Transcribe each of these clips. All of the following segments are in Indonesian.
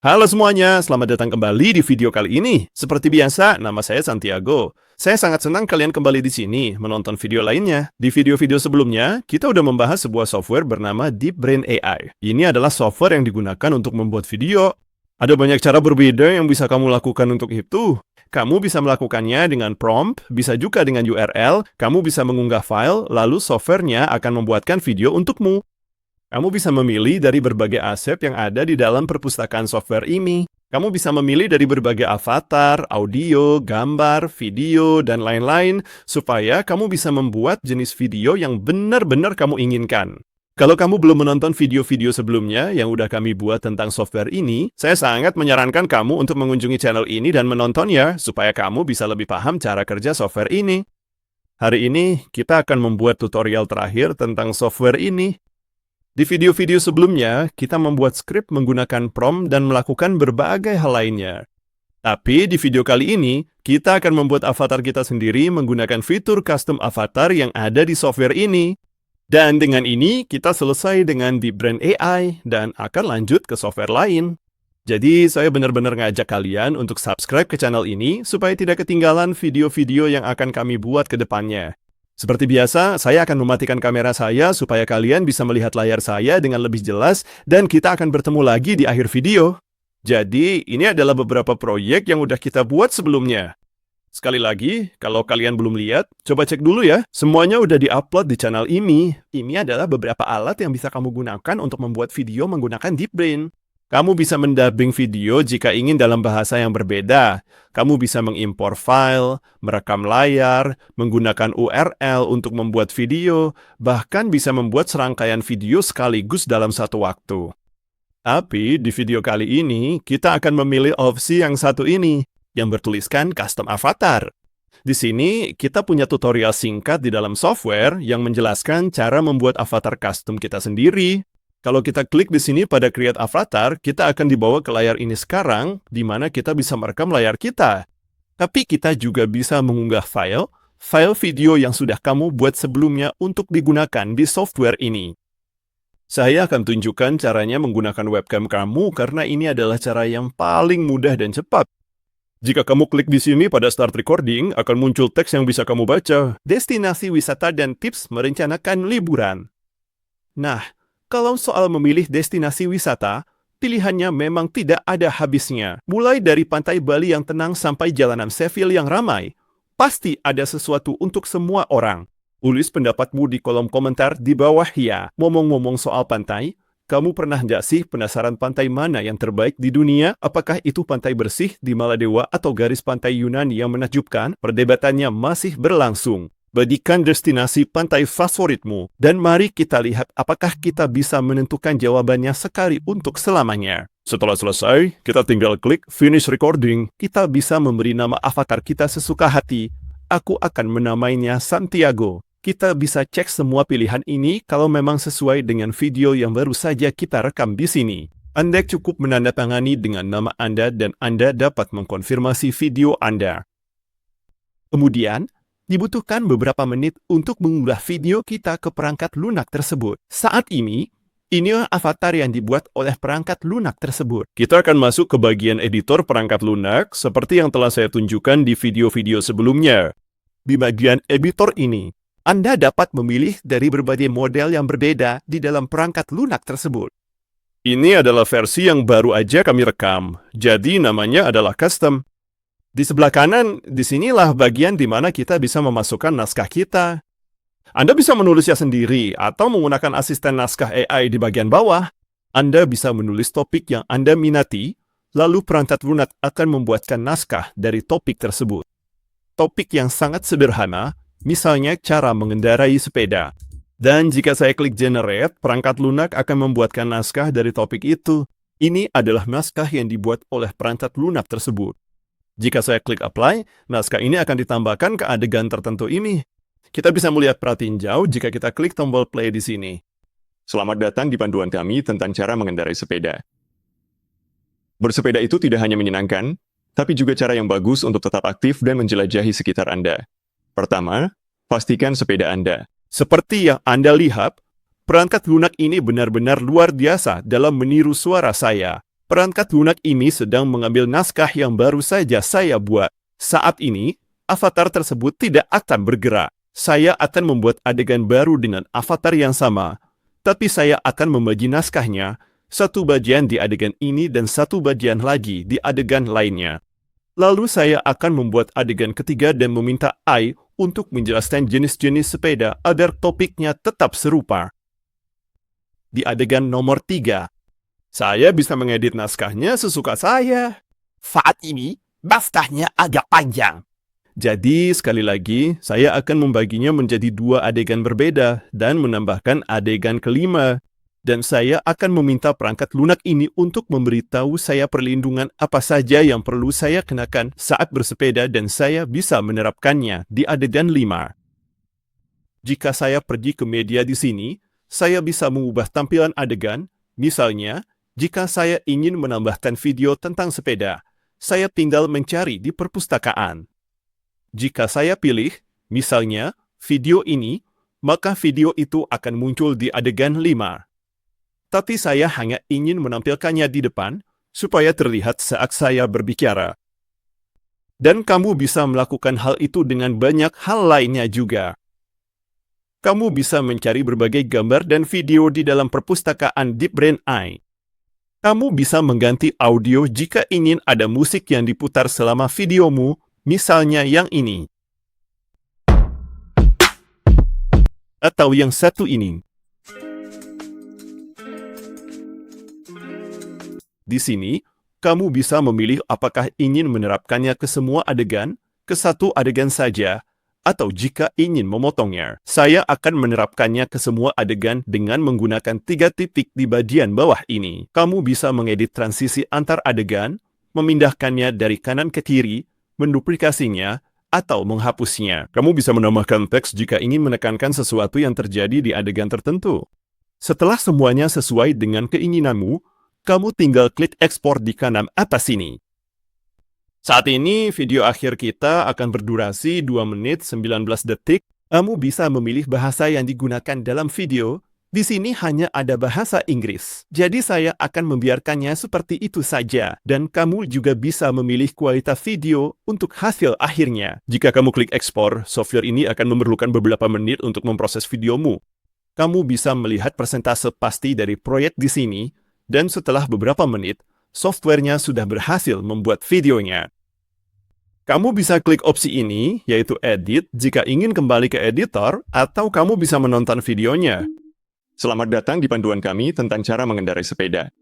Halo semuanya, selamat datang kembali di video kali ini. Seperti biasa, nama saya Santiago. Saya sangat senang kalian kembali di sini menonton video lainnya. Di video-video sebelumnya, kita udah membahas sebuah software bernama Deep Brain AI. Ini adalah software yang digunakan untuk membuat video. Ada banyak cara berbeda yang bisa kamu lakukan untuk itu. Kamu bisa melakukannya dengan prompt, bisa juga dengan URL, kamu bisa mengunggah file, lalu softwarenya akan membuatkan video untukmu. Kamu bisa memilih dari berbagai aset yang ada di dalam perpustakaan software ini. Kamu bisa memilih dari berbagai avatar, audio, gambar, video, dan lain-lain, supaya kamu bisa membuat jenis video yang benar-benar kamu inginkan. Kalau kamu belum menonton video-video sebelumnya yang udah kami buat tentang software ini, saya sangat menyarankan kamu untuk mengunjungi channel ini dan menontonnya, supaya kamu bisa lebih paham cara kerja software ini. Hari ini, kita akan membuat tutorial terakhir tentang software ini. Di video-video sebelumnya, kita membuat skrip menggunakan prompt dan melakukan berbagai hal lainnya. Tapi di video kali ini, kita akan membuat avatar kita sendiri menggunakan fitur custom avatar yang ada di software ini. Dan dengan ini, kita selesai dengan Deep Brain AI dan akan lanjut ke software lain. Jadi, saya benar-benar ngajak kalian untuk subscribe ke channel ini supaya tidak ketinggalan video-video yang akan kami buat ke depannya. Seperti biasa, saya akan mematikan kamera saya supaya kalian bisa melihat layar saya dengan lebih jelas dan kita akan bertemu lagi di akhir video. Jadi, ini adalah beberapa proyek yang udah kita buat sebelumnya. Sekali lagi, kalau kalian belum lihat, coba cek dulu ya. Semuanya udah di-upload di channel ini. Ini adalah beberapa alat yang bisa kamu gunakan untuk membuat video menggunakan Deep Brain. Kamu bisa mendubbing video jika ingin dalam bahasa yang berbeda. Kamu bisa mengimpor file, merekam layar, menggunakan URL untuk membuat video, bahkan bisa membuat serangkaian video sekaligus dalam satu waktu. Tapi di video kali ini, kita akan memilih opsi yang satu ini, yang bertuliskan Custom Avatar. Di sini, kita punya tutorial singkat di dalam software yang menjelaskan cara membuat avatar custom kita sendiri. Kalau kita klik di sini pada Create Avatar, kita akan dibawa ke layar ini sekarang, di mana kita bisa merekam layar kita. Tapi kita juga bisa mengunggah file video yang sudah kamu buat sebelumnya untuk digunakan di software ini. Saya akan tunjukkan caranya menggunakan webcam kamu karena ini adalah cara yang paling mudah dan cepat. Jika kamu klik di sini pada Start Recording, akan muncul teks yang bisa kamu baca. Destinasi wisata dan tips merencanakan liburan. Nah, kalau soal memilih destinasi wisata, pilihannya memang tidak ada habisnya. Mulai dari pantai Bali yang tenang sampai jalanan Sheffield yang ramai. Pasti ada sesuatu untuk semua orang. Tulis pendapatmu di kolom komentar di bawah ya. Ngomong-ngomong soal pantai, kamu pernah nggak sih penasaran pantai mana yang terbaik di dunia? Apakah itu pantai bersih di Maladewa atau garis pantai Yunani yang menakjubkan? Perdebatannya masih berlangsung. Badikan destinasi pantai favoritmu, dan mari kita lihat apakah kita bisa menentukan jawabannya sekali untuk selamanya. Setelah selesai, kita tinggal klik Finish Recording. Kita bisa memberi nama avatar kita sesuka hati. Aku akan menamainya Santiago. Kita bisa cek semua pilihan ini kalau memang sesuai dengan video yang baru saja kita rekam di sini. Anda cukup menandatangani dengan nama Anda dan Anda dapat mengkonfirmasi video Anda. Kemudian, dibutuhkan beberapa menit untuk mengunggah video kita ke perangkat lunak tersebut. Saat ini avatar yang dibuat oleh perangkat lunak tersebut. Kita akan masuk ke bagian editor perangkat lunak seperti yang telah saya tunjukkan di video-video sebelumnya. Di bagian editor ini, Anda dapat memilih dari berbagai model yang berbeda di dalam perangkat lunak tersebut. Ini adalah versi yang baru aja kami rekam, jadi namanya adalah custom. Di sebelah kanan, disinilah bagian di mana kita bisa memasukkan naskah kita. Anda bisa menulisnya sendiri atau menggunakan asisten naskah AI di bagian bawah. Anda bisa menulis topik yang Anda minati, lalu perangkat lunak akan membuatkan naskah dari topik tersebut. Topik yang sangat sederhana, misalnya cara mengendarai sepeda. Dan jika saya klik Generate, perangkat lunak akan membuatkan naskah dari topik itu. Ini adalah naskah yang dibuat oleh perangkat lunak tersebut. Jika saya klik Apply, naskah ini akan ditambahkan ke adegan tertentu ini. Kita bisa melihat pratinjau jika kita klik tombol play di sini. Selamat datang di panduan kami tentang cara mengendarai sepeda. Bersepeda itu tidak hanya menyenangkan, tapi juga cara yang bagus untuk tetap aktif dan menjelajahi sekitar Anda. Pertama, pastikan sepeda Anda. Seperti yang Anda lihat, perangkat lunak ini benar-benar luar biasa dalam meniru suara saya. Perangkat lunak ini sedang mengambil naskah yang baru saja saya buat. Saat ini, avatar tersebut tidak akan bergerak. Saya akan membuat adegan baru dengan avatar yang sama, tapi saya akan membagi naskahnya, satu bagian di adegan ini dan satu bagian lagi di adegan lainnya. Lalu saya akan membuat adegan ketiga dan meminta Ai untuk menjelaskan jenis-jenis sepeda agar topiknya tetap serupa. Di adegan nomor 3, saya bisa mengedit naskahnya sesuka saya. Saat ini, naskahnya agak panjang. Jadi, sekali lagi, saya akan membaginya menjadi 2 adegan berbeda dan menambahkan adegan kelima. Dan saya akan meminta perangkat lunak ini untuk memberitahu saya perlindungan apa saja yang perlu saya kenakan saat bersepeda dan saya bisa menerapkannya di adegan 5. Jika saya pergi ke media di sini, saya bisa mengubah tampilan adegan. Misalnya, jika saya ingin menambahkan video tentang sepeda, saya tinggal mencari di perpustakaan. Jika saya pilih, misalnya, video ini, maka video itu akan muncul di adegan 5. Tapi saya hanya ingin menampilkannya di depan, supaya terlihat saat saya berbicara. Dan kamu bisa melakukan hal itu dengan banyak hal lainnya juga. Kamu bisa mencari berbagai gambar dan video di dalam perpustakaan Deep Brain Eye. Kamu bisa mengganti audio jika ingin ada musik yang diputar selama videomu, misalnya yang ini. Atau yang satu ini. Di sini, kamu bisa memilih apakah ingin menerapkannya ke semua adegan, ke satu adegan saja, atau jika ingin memotongnya. Saya akan menerapkannya ke semua adegan dengan menggunakan 3 titik di bagian bawah ini. Kamu bisa mengedit transisi antar adegan, memindahkannya dari kanan ke kiri, menduplikasinya, atau menghapusnya. Kamu bisa menambahkan teks jika ingin menekankan sesuatu yang terjadi di adegan tertentu. Setelah semuanya sesuai dengan keinginanmu, kamu tinggal klik ekspor di kanan atas sini. Saat ini, video akhir kita akan berdurasi 2 menit 19 detik. Kamu bisa memilih bahasa yang digunakan dalam video. Di sini hanya ada bahasa Inggris. Jadi saya akan membiarkannya seperti itu saja. Dan kamu juga bisa memilih kualitas video untuk hasil akhirnya. Jika kamu klik ekspor, software ini akan memerlukan beberapa menit untuk memproses videomu. Kamu bisa melihat persentase pasti dari proyek di sini. Dan setelah beberapa menit, softwarenya sudah berhasil membuat videonya. Kamu bisa klik opsi ini, yaitu Edit, jika ingin kembali ke editor, atau kamu bisa menonton videonya. Selamat datang di panduan kami tentang cara mengendarai sepeda.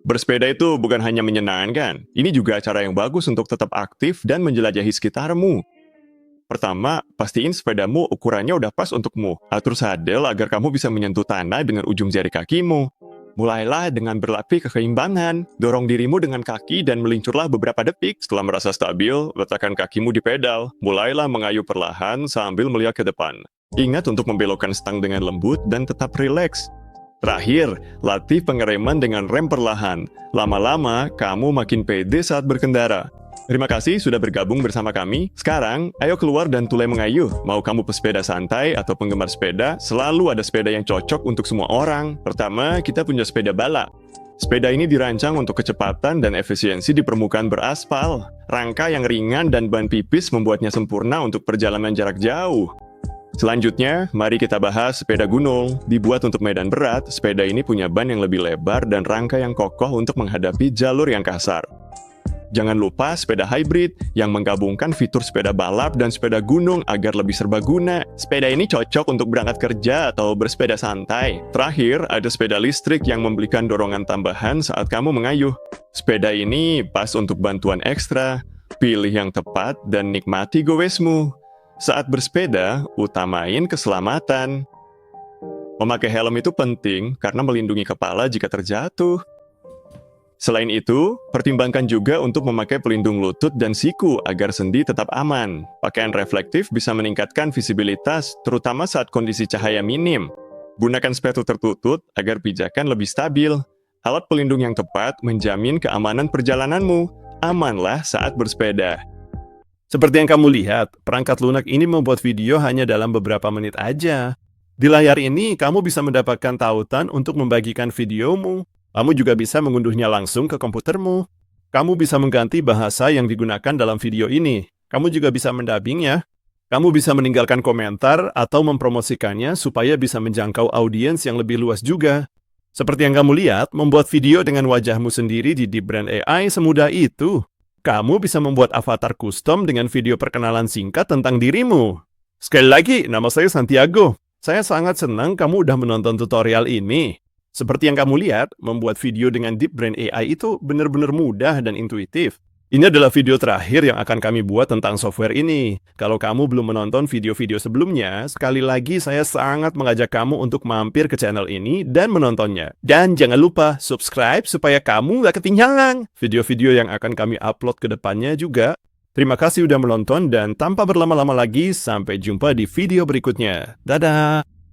Bersepeda itu bukan hanya menyenangkan, ini juga cara yang bagus untuk tetap aktif dan menjelajahi sekitarmu. Pertama, pastiin sepedamu ukurannya udah pas untukmu. Atur sadel agar kamu bisa menyentuh tanah dengan ujung jari kakimu. Mulailah dengan berlatih keseimbangan, dorong dirimu dengan kaki dan meluncurlah beberapa detik. Setelah merasa stabil, letakkan kakimu di pedal. Mulailah mengayuh perlahan sambil melihat ke depan. Ingat untuk membelokkan stang dengan lembut dan tetap rileks. Terakhir, latih pengereman dengan rem perlahan. Lama-lama, kamu makin pede saat berkendara. Terima kasih sudah bergabung bersama kami. Sekarang, ayo keluar dan mulai mengayuh. Mau kamu pesepeda santai atau penggemar sepeda, selalu ada sepeda yang cocok untuk semua orang. Pertama, kita punya sepeda balap. Sepeda ini dirancang untuk kecepatan dan efisiensi di permukaan beraspal. Rangka yang ringan dan ban pipis membuatnya sempurna untuk perjalanan jarak jauh. Selanjutnya, mari kita bahas sepeda gunung. Dibuat untuk medan berat, sepeda ini punya ban yang lebih lebar dan rangka yang kokoh untuk menghadapi jalur yang kasar. Jangan lupa sepeda hybrid yang menggabungkan fitur sepeda balap dan sepeda gunung agar lebih serbaguna. Sepeda ini cocok untuk berangkat kerja atau bersepeda santai. Terakhir, ada sepeda listrik yang memberikan dorongan tambahan saat kamu mengayuh. Sepeda ini pas untuk bantuan ekstra. Pilih yang tepat dan nikmati goesmu. Saat bersepeda, utamain keselamatan. Memakai helm itu penting karena melindungi kepala jika terjatuh. Selain itu, pertimbangkan juga untuk memakai pelindung lutut dan siku agar sendi tetap aman. Pakaian reflektif bisa meningkatkan visibilitas, terutama saat kondisi cahaya minim. Gunakan sepatu tertutup agar pijakan lebih stabil. Alat pelindung yang tepat menjamin keamanan perjalananmu. Amanlah saat bersepeda. Seperti yang kamu lihat, perangkat lunak ini membuat video hanya dalam beberapa menit aja. Di layar ini, kamu bisa mendapatkan tautan untuk membagikan videomu. Kamu juga bisa mengunduhnya langsung ke komputermu. Kamu bisa mengganti bahasa yang digunakan dalam video ini. Kamu juga bisa mendubbingnya. Kamu bisa meninggalkan komentar atau mempromosikannya supaya bisa menjangkau audiens yang lebih luas juga. Seperti yang kamu lihat, membuat video dengan wajahmu sendiri di DeepBrain AI semudah itu. Kamu bisa membuat avatar custom dengan video perkenalan singkat tentang dirimu. Sekali lagi, nama saya Santiago. Saya sangat senang kamu udah menonton tutorial ini. Seperti yang kamu lihat, membuat video dengan DeepBrain AI itu benar-benar mudah dan intuitif. Ini adalah video terakhir yang akan kami buat tentang software ini. Kalau kamu belum menonton video-video sebelumnya, sekali lagi saya sangat mengajak kamu untuk mampir ke channel ini dan menontonnya. Dan jangan lupa subscribe supaya kamu gak ketinggalan video-video yang akan kami upload ke depannya juga. Terima kasih udah menonton dan tanpa berlama-lama lagi, sampai jumpa di video berikutnya. Dadah!